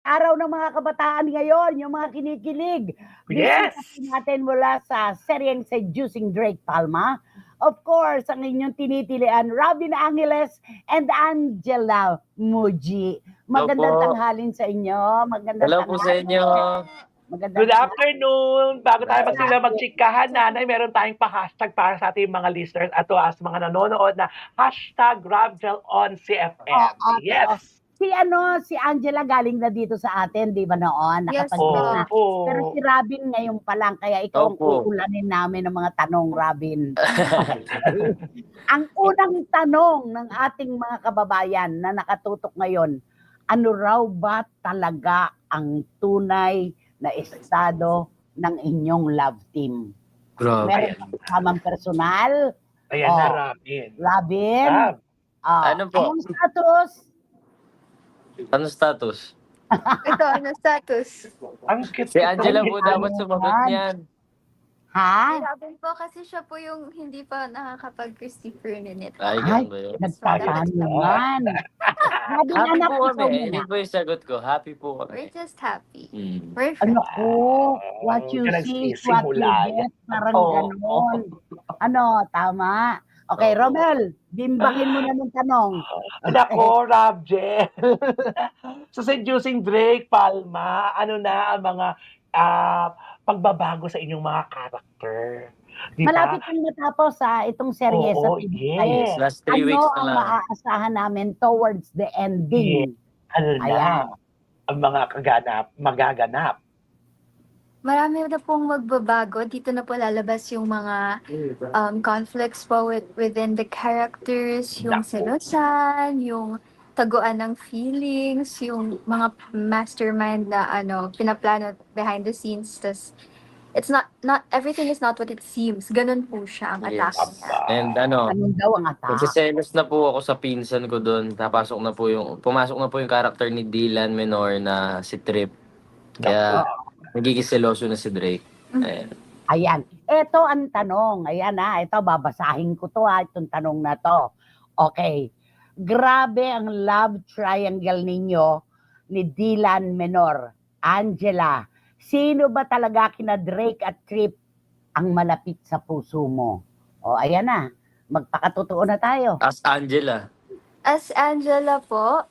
araw ng mga kabataan ngayon, yung mga kinikilig. Yes! Bisita po natin mula sa seryeng Seducing Drake Palma. Of course, ang inyong tinitilian, Robin Angeles and Angela Muji. Magandang Opo. tanghalin sa inyo. Magandang Hello po sa inyo. Magandang Good afternoon! Bago tayo Good magchikahan, nanay, meron tayong pa-hashtag para sa ating mga listeners at as mga nanonood na hashtag RobGelOnCFM. Yes! Si Angela galing na dito sa atin, di ba noon? Yes, Nakapag-guest na. Opo. Pero si Robin ngayon pa lang, kaya ikaw ang Opo. uulanin namin ng mga tanong, Robin. Ang unang tanong ng ating mga kababayan na nakatutok ngayon, ano raw ba talaga ang tunay na estado ng inyong love team? Grabe. Meron bang kasamang personal? Ayan na, Robin. Robin? Rob. Ano po? Anong status? Ano status? Ito, ano status? Ang cute. Si Angela po Ano dapat sumagot yan? niyan. Ha? Robin po kasi siya po yung hindi pa nakakapag-Christopher minute. Ay, Ay, ganun ba yun? nagpapanuman. Robin, Happy anak po ko kami. muna. Hindi po yung sagot ko. Happy po We're kami. just happy. Mm. We're Ano friends. ko? What you Kaya see, is what you nagsisimula. get. Parang Oo. ganon. Ano, tama. Okay, Romel, bimbangin mo na ng tanong. Anak ko, Robgel. Sa Seducing Drake Palma, ano na ang mga pagbabago sa inyong mga character? Di ba? Malapit nang matapos itong serye sa Oo, TV5. yes. Last 3 Ano weeks na ang lang. maaasahan namin towards the ending? Ano na Ayan. ang mga magaganap? Marami na pong magbabago. Dito na po lalabas yung mga conflicts po within the characters, yung Naku. selosan, yung taguan ng feelings, yung mga mastermind na pinaplano behind the scenes. Tas, it's not everything is not what it seems. Ganun po siya ang Yes. atake niya. And ano, Anong daw ang attack? nagsiselos na po ako sa pinsan ko doon. Pumasok na po yung character ni Dylan Menor na si Trip. Kaya nagiging seloso na si Drake. Ayan. Ayan. Ito ang tanong. Ayan ito babasahin ko to itong tanong na to. Okay. Grabe ang love triangle ninyo ni Dylan Menor. Angela, sino ba talaga kina Drake at Trip ang malapit sa puso mo? O ayan na. Magpakatotoo na tayo. As Angela. As Angela po,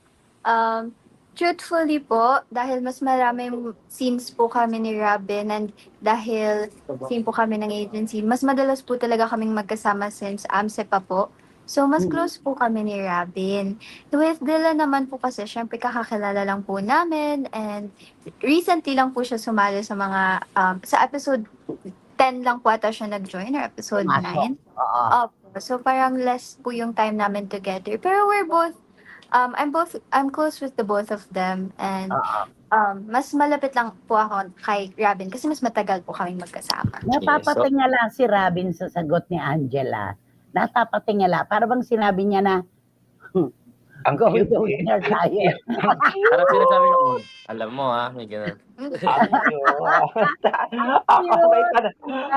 truthfully po, dahil mas maraming scenes po kami ni Robin and dahil scene po kami ng agency, mas madalas po talaga kaming magkasama since AMSE pa po. So, mas close po kami ni Robin. With Dylan naman po kasi, syempre kakakilala lang po namin and recently lang po siya sumali sa mga, sa episode 10 lang po ata siya nag-join or episode 9. Oo. Opo. So, parang less po yung time namin together. Pero we're both, I'm close with the both of them and mas malapit lang po ako kay Robin kasi mas matagal po kaming magkasama. Napapatingala si Robin sa sagot ni Angela. Natapatingala. Para bang sinabi niya na, Ang go cute. there tayo. Parang sinasabi ko, alam mo may ganun. Ako,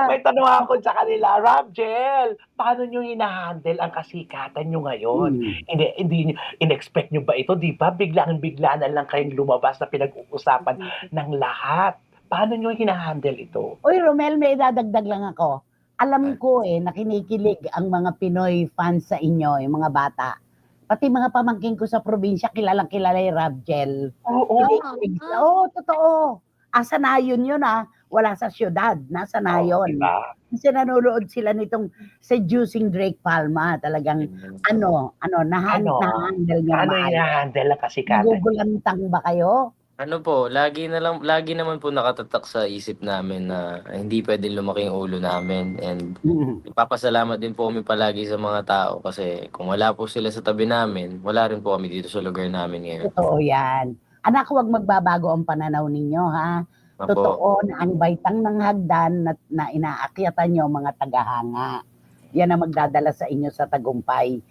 may tanong ako sa kanila. Robgel, paano nyo hinahandle ang kasikatan nyo ngayon? Hindi in-expect nyo ba ito? Di ba? Biglaan na lang kayong lumabas na pinag-uusapan ng lahat. Paano nyo hinahandle ito? Uy, Romel, may idadagdag lang ako. Alam ko na kinikilig ang mga Pinoy fans sa inyo, yung mga bata. Pati mga pamangkin ko sa probinsya, kilalang-kilala yung Robgel. Oo. Oo, totoo. Asa na yun wala sa syudad. Nasa na yun. Diba? Kasi nanonood sila nitong Seducing Drake Palma. Talagang, nahandle niya Paano hinahandle ang kasikatan? Nagugulantang ba kayo? Ano po, lagi naman po nakatatak sa isip namin na hindi pwedeng lumaki yung ulo namin and ipapasalamat din po kami palagi sa mga tao kasi kung wala po sila sa tabi namin, wala rin po kami dito sa lugar namin ngayon. Totoo yan. Anak, huwag magbabago ang pananaw ninyo, ha? Apo. Totoo na ang baitang ng hagdan na inaakyatan nyo mga tagahanga. Yan ang magdadala sa inyo sa tagumpay.